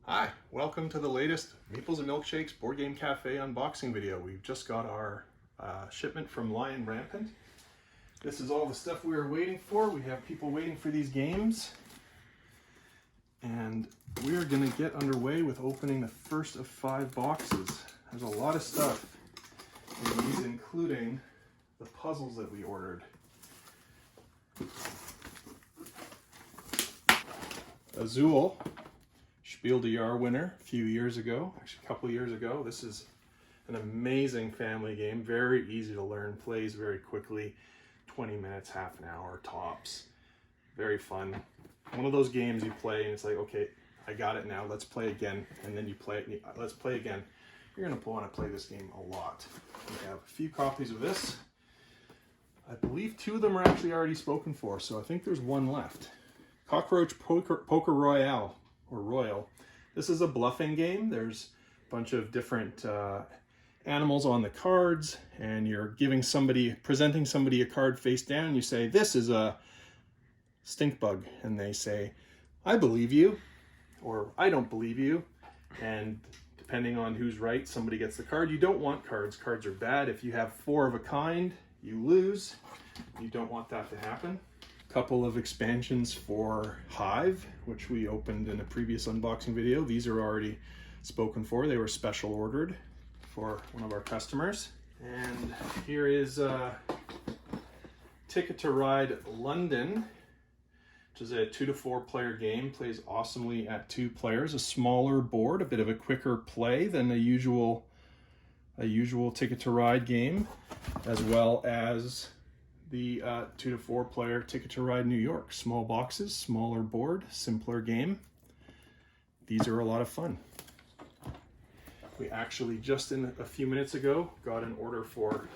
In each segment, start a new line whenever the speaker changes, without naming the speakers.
Hi, welcome to the latest Meeples and Milkshakes Board Game Cafe unboxing video. We've just got our shipment from Lion Rampant. This is all the stuff we were waiting for. We have people waiting for these games. And we are going to get underway with opening the first of 5 boxes. There's a lot of stuff in these, including the puzzles that we ordered. Azul, Splendor winner a few years ago, actually a couple years ago. This is an amazing family game, very easy to learn, plays very quickly, 20 minutes, half an hour tops. Very fun. One of those games you play and it's like, okay, I got it now, let's play again. And then you play it and let's play again. You're going to want to play this game a lot. We have a few copies of this. I believe 2 of them are actually already spoken for, so I think there's 1 left. Cockroach Poker Royale, or Royal. This is a bluffing game. There's a bunch of different animals on the cards, and you're presenting somebody a card face down. You say, this is a stink bug, and they say, I believe you, or I don't believe you, and depending on who's right, somebody gets the card. You don't want cards. Cards are bad. If you have 4 of a kind, you lose. You don't want that to happen. Couple of expansions for Hive, which we opened in a previous unboxing video. These are already spoken for. They were special ordered for one of our customers. And here is Ticket to Ride London, which is a 2 to 4 player game. Plays awesomely at 2 players. A smaller board, a bit of a quicker play than a usual Ticket to Ride game, as well as the 2 to 4 player Ticket to Ride New York. Small boxes, smaller board, simpler game. These are a lot of fun. We actually just a few minutes ago got an order for,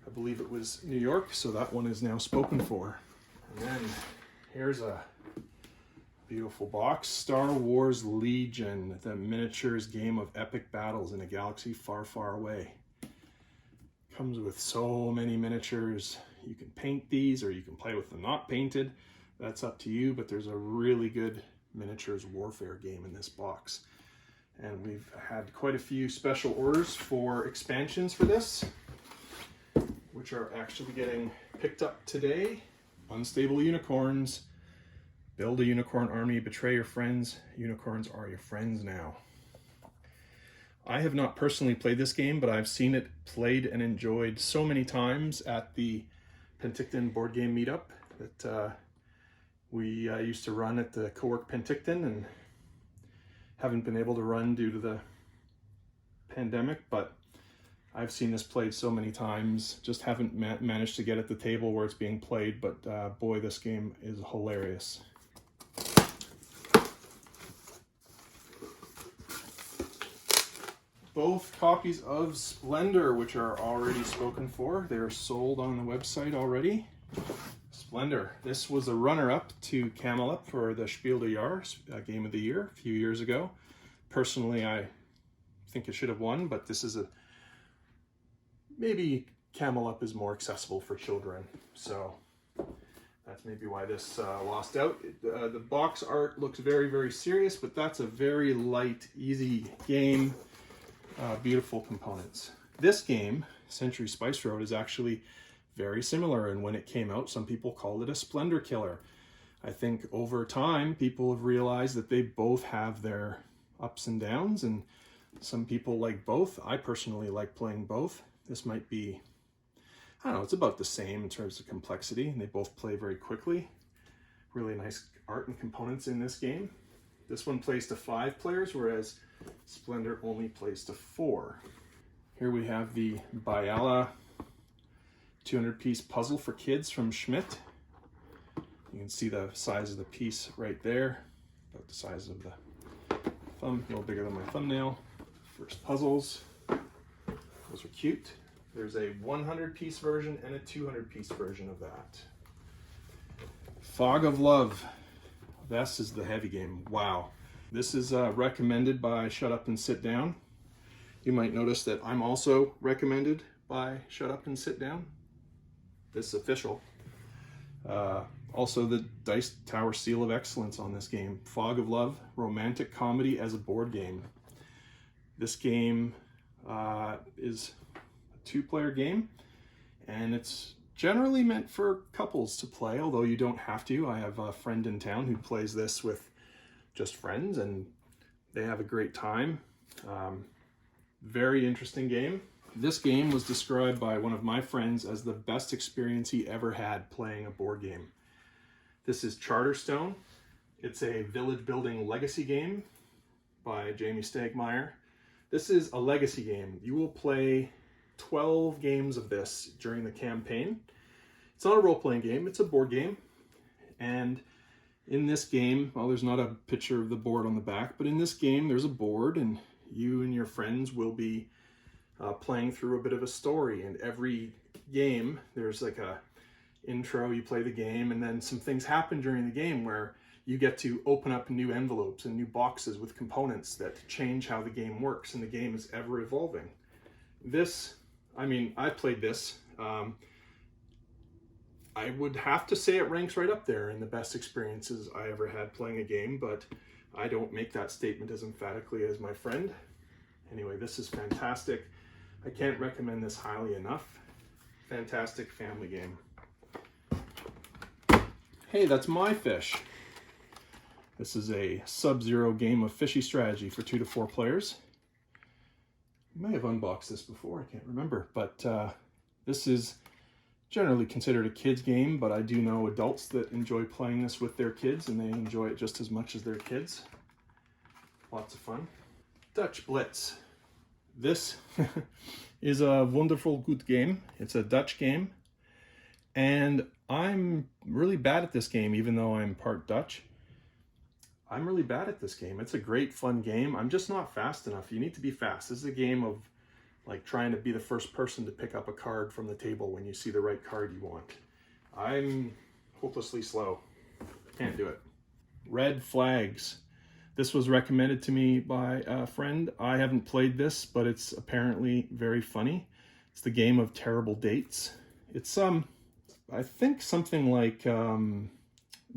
I believe it was New York, so that one is now spoken for. And then here's a beautiful box. Star Wars Legion, the miniatures game of epic battles in a galaxy far, far away. Comes with so many miniatures. You can paint these or you can play with them not painted. That's up to you, but there's a really good miniatures warfare game in this box. And we've had quite a few special orders for expansions for this, which are actually getting picked up today. Unstable Unicorns, Build a Unicorn Army, Betray Your Friends, Unicorns are your friends now. I have not personally played this game, but I've seen it played and enjoyed so many times at the Penticton board game meetup that we used to run at the co-work Penticton, and haven't been able to run due to the pandemic, but I've seen this played so many times, just haven't managed to get at the table where it's being played, but boy, this game is hilarious. Both copies of Splendor, which are already spoken for. They're sold on the website already. Splendor. This was a runner-up to Camelot for the Spiel des Jahres Game of the Year a few years ago. Personally, I think it should have won, but this is maybe Camelot is more accessible for children, so that's maybe why this lost out. The box art looks very, very serious, but that's a very light, easy game. Beautiful components. This game, Century Spice Road, is actually very similar, and when it came out, some people called it a Splendor killer. I think over time, people have realized that they both have their ups and downs, and some people like both. I personally like playing both. This might be, I don't know, it's about the same in terms of complexity, and they both play very quickly. Really nice art and components in this game. This one plays to 5 players, whereas Splendor only plays to 4. Here we have the Biala 200-piece puzzle for kids from Schmidt. You can see the size of the piece right there, about the size of the thumb, a little bigger than my thumbnail. First puzzles, those are cute. There's a 100-piece version and a 200-piece version of that. Fog of Love. This is the heavy game. Wow. This is recommended by Shut Up and Sit Down. You might notice that I'm also recommended by Shut Up and Sit Down. This is official. Also the Dice Tower Seal of Excellence on this game. Fog of Love, romantic comedy as a board game. This game is a 2-player game, and it's generally meant for couples to play, although you don't have to. I have a friend in town who plays this with just friends, and they have a great time. Very interesting game. This game was described by one of my friends as the best experience he ever had playing a board game. This is Charterstone. It's a village building legacy game by Jamie Stegmaier. This is a legacy game. You will play 12 games of this during the campaign. It's not a role-playing game, it's a board game. And in this game, well, there's not a picture of the board on the back, but in this game there's a board, and you and your friends will be playing through a bit of a story. And every game, there's like a intro, you play the game, and then some things happen during the game where you get to open up new envelopes and new boxes with components that change how the game works, and the game is ever evolving. This, I mean, I played this. I would have to say it ranks right up there in the best experiences I ever had playing a game, but I don't make that statement as emphatically as my friend. Anyway, this is fantastic. I can't recommend this highly enough. Fantastic family game. Hey, that's my fish. This is a Sub-Zero game of fishy strategy for 2 to 4 players. I may have unboxed this before, I can't remember, but this is generally considered a kid's game, but I do know adults that enjoy playing this with their kids, and they enjoy it just as much as their kids. Lots of fun. Dutch Blitz. This is a wonderful good game. It's a Dutch game, and I'm really bad at this game, even though I'm part Dutch. I'm really bad at this game. It's a great fun game. I'm just not fast enough. You need to be fast. This is a game of like trying to be the first person to pick up a card from the table when you see the right card you want. I'm hopelessly slow. Can't do it. Red Flags. This was recommended to me by a friend. I haven't played this, but it's apparently very funny. It's the game of terrible dates. It's I think something like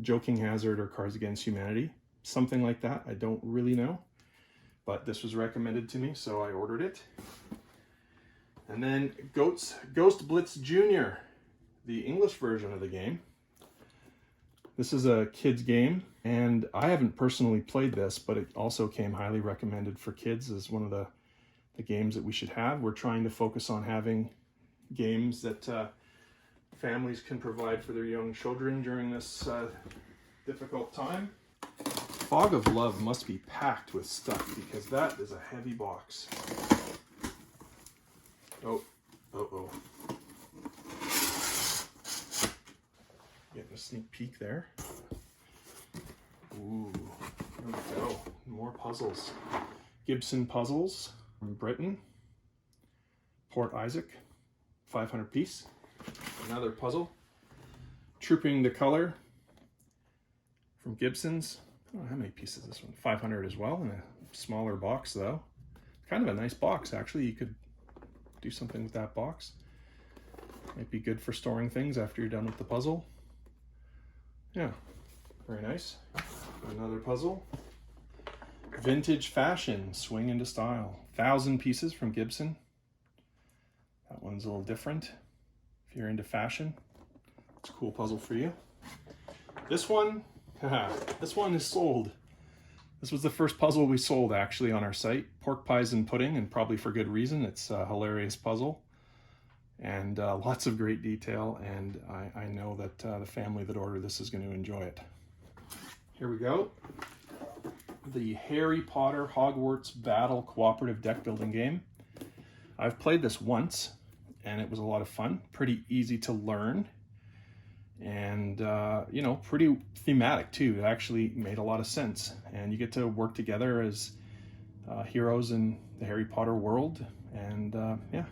Joking Hazard or Cards Against Humanity. Something like that. I don't really know. But this was recommended to me, so I ordered it. And then Ghost Blitz Jr., the English version of the game. This is a kid's game, and I haven't personally played this, but it also came highly recommended for kids as one of the games that we should have. We're trying to focus on having games that families can provide for their young children during this difficult time. Fog of Love must be packed with stuff, because that is a heavy box. Oh. Getting a sneak peek there. Ooh, there we go. More puzzles. Gibson puzzles from Britain. Port Isaac, 500 piece. Another puzzle. Trooping the Color from Gibson's. I don't know how many pieces is this one. 500 as well, in a smaller box though. Kind of a nice box actually. You could do something with that box. Might be good for storing things after you're done with the puzzle. Yeah, very nice. Another puzzle. Vintage Fashion, Swing into Style. 1,000 pieces from Gibson. That one's a little different. If you're into fashion, it's a cool puzzle for you. This one, this one is sold. This was the first puzzle we sold actually on our site. Pork Pies and Pudding, and probably for good reason. It's a hilarious puzzle and lots of great detail, and I know that the family that ordered this is going to enjoy it. Here we go. The Harry Potter Hogwarts Battle Cooperative Deck Building Game. I've played this once and it was a lot of fun. Pretty easy to learn. And, you know, pretty thematic too. It actually made a lot of sense. And you get to work together as heroes in the Harry Potter world. And yeah,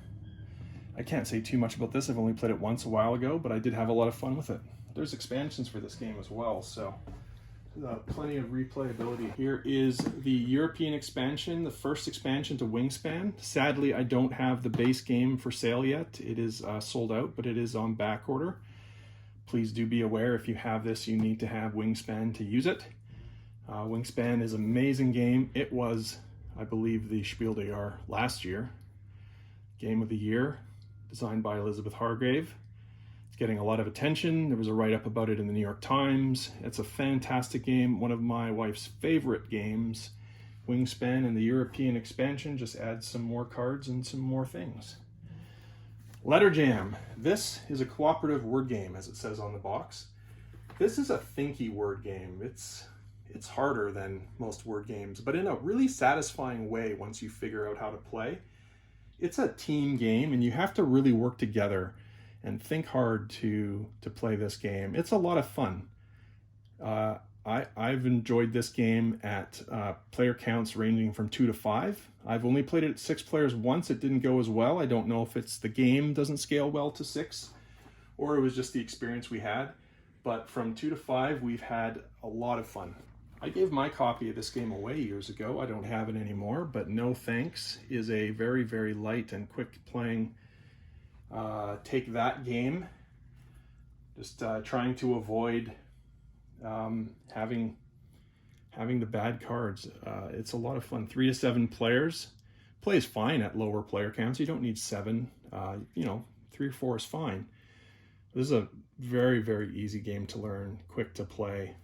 I can't say too much about this. I've only played it once a while ago, but I did have a lot of fun with it. There's expansions for this game as well, so plenty of replayability. Here is the European expansion, the first expansion to Wingspan. Sadly, I don't have the base game for sale yet. It is sold out, but it is on back order. Please do be aware, if you have this, you need to have Wingspan to use it. Wingspan is an amazing game. It was, I believe, the Spiel des Jahres last year. Game of the Year, designed by Elizabeth Hargrave. It's getting a lot of attention. There was a write-up about it in the New York Times. It's a fantastic game, one of my wife's favorite games. Wingspan and the European expansion just adds some more cards and some more things. Letter Jam. This is a cooperative word game, as it says on the box. This is a thinky word game. It's harder than most word games, but in a really satisfying way once you figure out how to play. It's a team game, and you have to really work together and think hard to play this game. It's a lot of fun. I've enjoyed this game at player counts ranging from 2 to 5. I've only played it at 6 players once. It didn't go as well. I don't know if it's the game doesn't scale well to 6 or it was just the experience we had. But from 2 to 5, we've had a lot of fun. I gave my copy of this game away years ago. I don't have it anymore, but No Thanks is a very, very light and quick playing take that game. Just trying to avoid having the bad cards. It's a lot of fun. 3 to 7 players. Plays fine at lower player counts. You don't need 7. 3 or 4 is fine. This is a very, very easy game to learn, quick to play,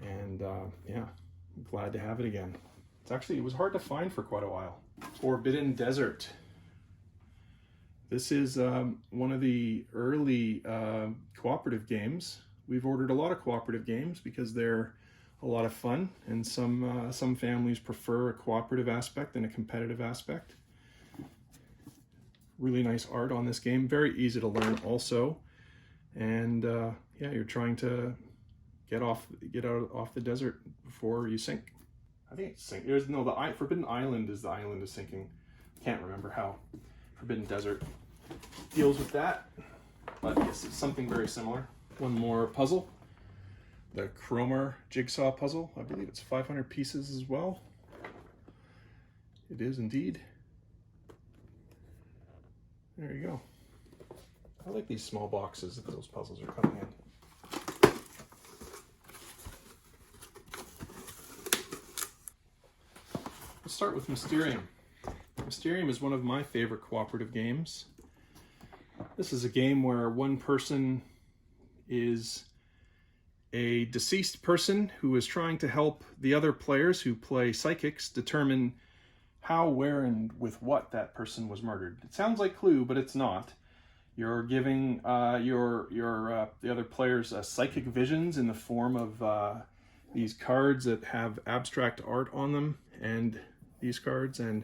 and yeah, I'm glad to have it again. It was hard to find for quite a while. Forbidden Desert. This is one of the early cooperative games. We've ordered a lot of cooperative games because they're a lot of fun, and some families prefer a cooperative aspect than a competitive aspect. Really nice art on this game, very easy to learn also, and yeah, you're trying to get out off the desert before you sink. I think it's sink. The Forbidden Island is the island is sinking. Can't remember how Forbidden Desert deals with that, but yes, it's something very similar. One more puzzle, the Cromer jigsaw puzzle. I believe it's 500 pieces as well. It is indeed. There you go. I like these small boxes that those puzzles are coming in. Let's start with Mysterium. Mysterium is one of my favorite cooperative games. This is a game where one person is a deceased person who is trying to help the other players who play psychics determine how, where, and with what that person was murdered. It sounds like Clue, but it's not. You're giving the other players psychic visions in the form of these cards that have abstract art on them, and these cards, and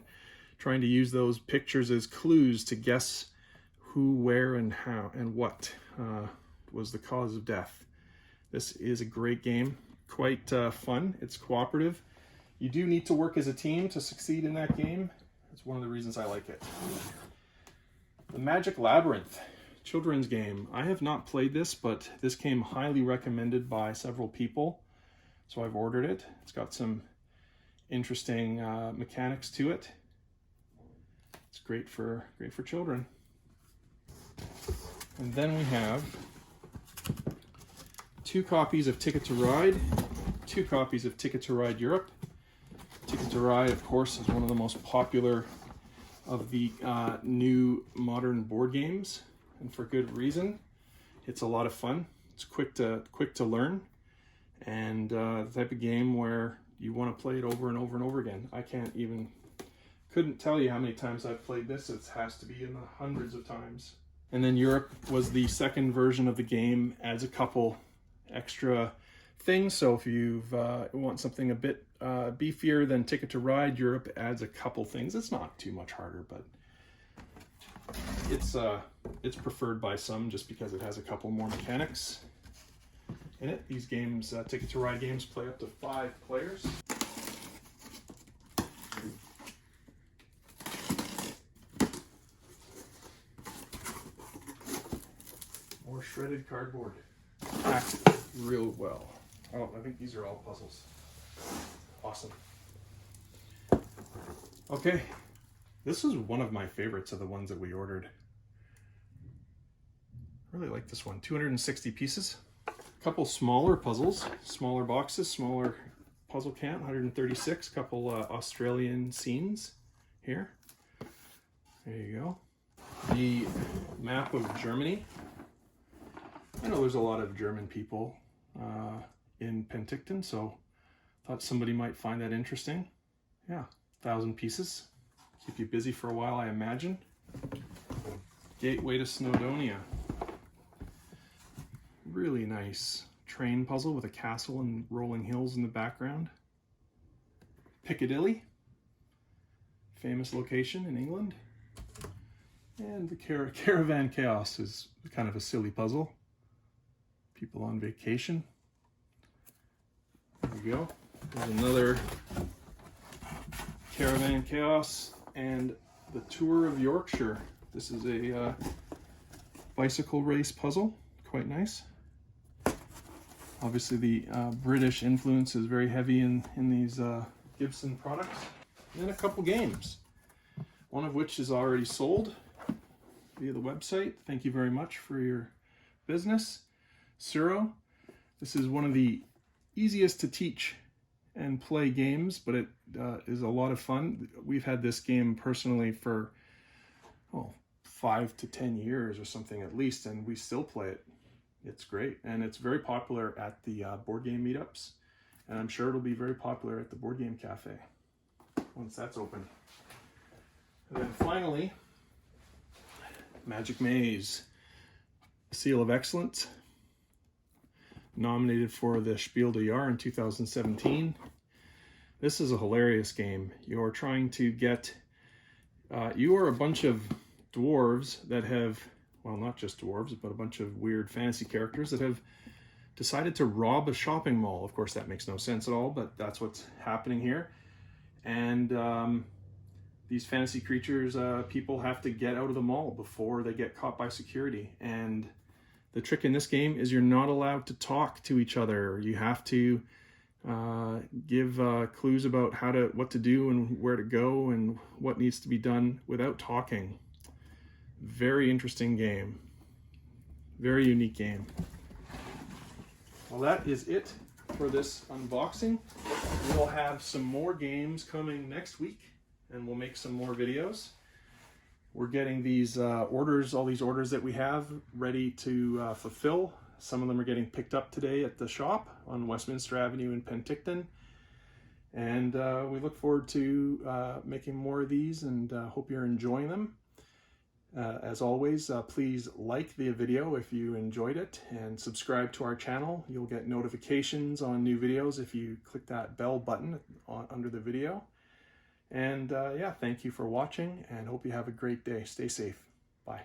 trying to use those pictures as clues to guess who, where, and how, and what was the cause of death. This is a great game, quite fun. It's cooperative. You do need to work as a team to succeed in that game. That's one of the reasons I like it. The Magic Labyrinth, children's game. I have not played this, but this came highly recommended by several people, so I've ordered it. It's got some interesting mechanics to it. It's great for children. And then we have 2 copies of Ticket to Ride, 2 copies of Ticket to Ride Europe. Ticket to Ride, of course, is one of the most popular of the new modern board games, and for good reason. It's a lot of fun. It's quick to learn, and the type of game where you want to play it over and over and over again. Couldn't tell you how many times I've played this. It has to be in the hundreds of times. And then Europe was the second version of the game, adds a couple extra things. So if you want something a bit beefier than Ticket to Ride, Europe adds a couple things. It's not too much harder, but it's preferred by some just because it has a couple more mechanics in it. These games, Ticket to Ride games, play up to 5 players. More shredded cardboard. Packed real well. Oh, I think these are all puzzles. Awesome. Okay, this is one of my favorites of the ones that we ordered. Really like this one. 260 pieces. A couple smaller puzzles, smaller boxes, smaller puzzle count, 136. Couple Australian scenes here. There you go. The map of Germany. I know there's a lot of German people in Penticton, so thought somebody might find that interesting. Yeah, 1,000 pieces. Keep you busy for a while, I imagine. Gateway to Snowdonia. Really nice train puzzle with a castle and rolling hills in the background. Piccadilly, famous location in England. And the Caravan Chaos is kind of a silly puzzle. People on vacation. There we go. There's another Caravan Chaos and the Tour of Yorkshire. This is a bicycle race puzzle. Quite nice. Obviously the British influence is very heavy in these Gibson products. And then a couple games. One of which is already sold via the website. Thank you very much for your business. Tsuro. This is one of the easiest to teach and play games, but it is a lot of fun. We've had this game personally for 5 to 10 years or something at least, and we still play it. It's great, and it's very popular at the board game meetups, and I'm sure it'll be very popular at the Board Game Cafe once that's open. And then finally, Magic Maze, Seal of Excellence, nominated for the Spiel des Jahres in 2017. This is a hilarious game. You're trying to get, you are a bunch of dwarves that have, well, not just dwarves, but a bunch of weird fantasy characters that have decided to rob a shopping mall. Of course, that makes no sense at all, but that's what's happening here. And these fantasy creatures, people have to get out of the mall before they get caught by security. And the trick in this game is you're not allowed to talk to each other. You have to give clues about what to do and where to go and what needs to be done without talking. Very interesting game. Very unique game. Well, that is it for this unboxing. We'll have some more games coming next week, and we'll make some more videos. We're getting these orders, all these orders that we have, ready to fulfill. Some of them are getting picked up today at the shop on Westminster Avenue in Penticton. And we look forward to making more of these, and hope you're enjoying them. As always, please like the video if you enjoyed it, and subscribe to our channel. You'll get notifications on new videos if you click that bell button under the video. And yeah, thank you for watching, and hope you have a great day. Stay safe. Bye.